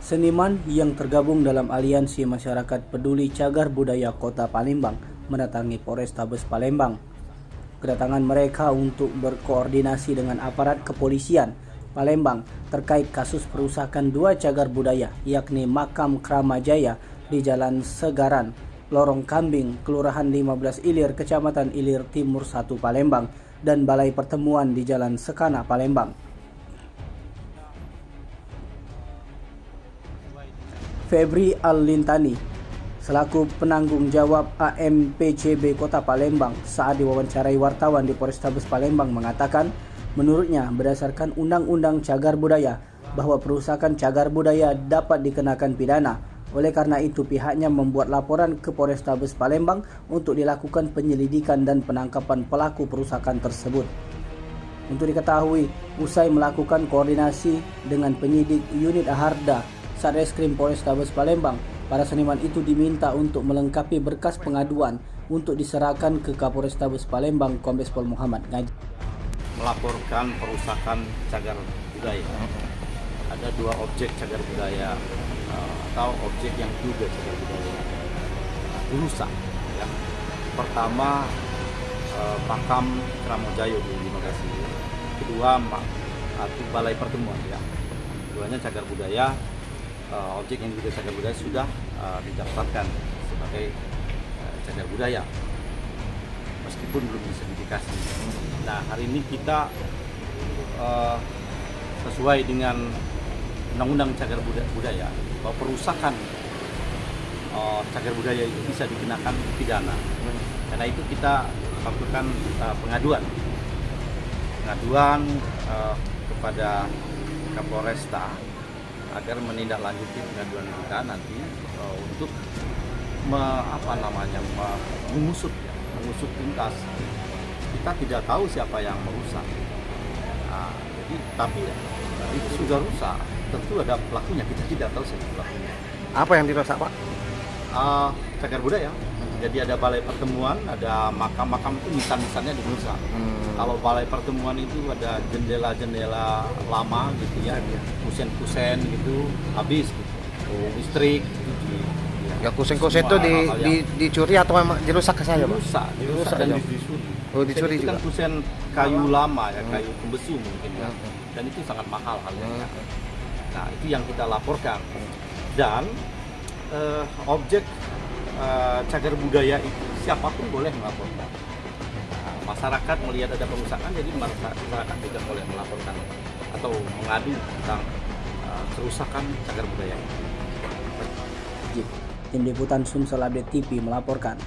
Seniman yang tergabung dalam Aliansi Masyarakat Peduli Cagar Budaya Kota Palembang mendatangi Polrestabes Palembang. Kedatangan mereka untuk berkoordinasi dengan aparat kepolisian Palembang terkait kasus perusakan 2 cagar budaya, yakni Makam Kramajaya di Jalan Segaran, Lorong Kambing, Kelurahan 15 Ilir, Kecamatan Ilir Timur 1 Palembang, dan Balai Pertemuan di Jalan Sekana, Palembang. Febri Al-Lintani, selaku penanggung jawab AMPCB Kota Palembang, saat diwawancarai wartawan di Polrestabes Palembang mengatakan, menurutnya berdasarkan Undang-Undang Cagar Budaya bahwa perusakan cagar budaya dapat dikenakan pidana. Oleh karena itu pihaknya membuat laporan ke Polrestabes Palembang untuk dilakukan penyelidikan dan penangkapan pelaku perusakan tersebut. Untuk diketahui, usai melakukan koordinasi dengan penyidik unit Harda Satreskrim Polrestabes Palembang, para seniman itu diminta untuk melengkapi berkas pengaduan untuk diserahkan ke Kapolrestabes Palembang Kombes Pol Muhammad Ngaji. Melaporkan perusakan cagar budaya. Ada 2 objek cagar budaya atau objek yang juga cagar budaya dirusak. Ya. Pertama Makam Kramajaya di Bekasi. Kedua Balai Pertemuan. Ya. Keduanya cagar budaya. Objek yang juga cagar budaya sudah didaftarkan sebagai cagar budaya meskipun belum disertifikasi. Nah, hari ini kita sesuai dengan Undang-Undang Cagar Budaya bahwa perusakan cagar budaya itu bisa dikenakan pidana. Karena itu kita lakukan pengaduan kepada Kapolresta agar menindaklanjuti pengaduan kita nanti untuk mengusut tuntas. Kita tidak tahu siapa yang merusak. Tapi itu sudah rusak. Tentu ada pelakunya. Kita tidak tahu siapa pelakunya. Apa yang dirusak, Pak? Cagar budaya. Jadi ada Balai Pertemuan, ada makam-makam itu nisan-nisannya dirusak. Kalau Balai Pertemuan itu ada jendela-jendela lama gitu ya, kusen-kusen gitu, habis gitu. Listrik gitu. Ya kusen-kusen itu dicuri atau memang dirusak ke saya, Pak? Dirusak dan dicuri. Oh, dicuri juga. Itu kan kusen kayu lama ya, kayu pembesu mungkin ya. Dan itu sangat mahal harganya. Nah, itu yang kita laporkan. Dan objek cagar budaya itu siapapun boleh melaporkan. Masyarakat melihat ada perusakan, jadi masyarakat juga boleh melaporkan atau mengadu tentang kerusakan cagar budaya. Tim Liputan Sumsel Update TV melaporkan.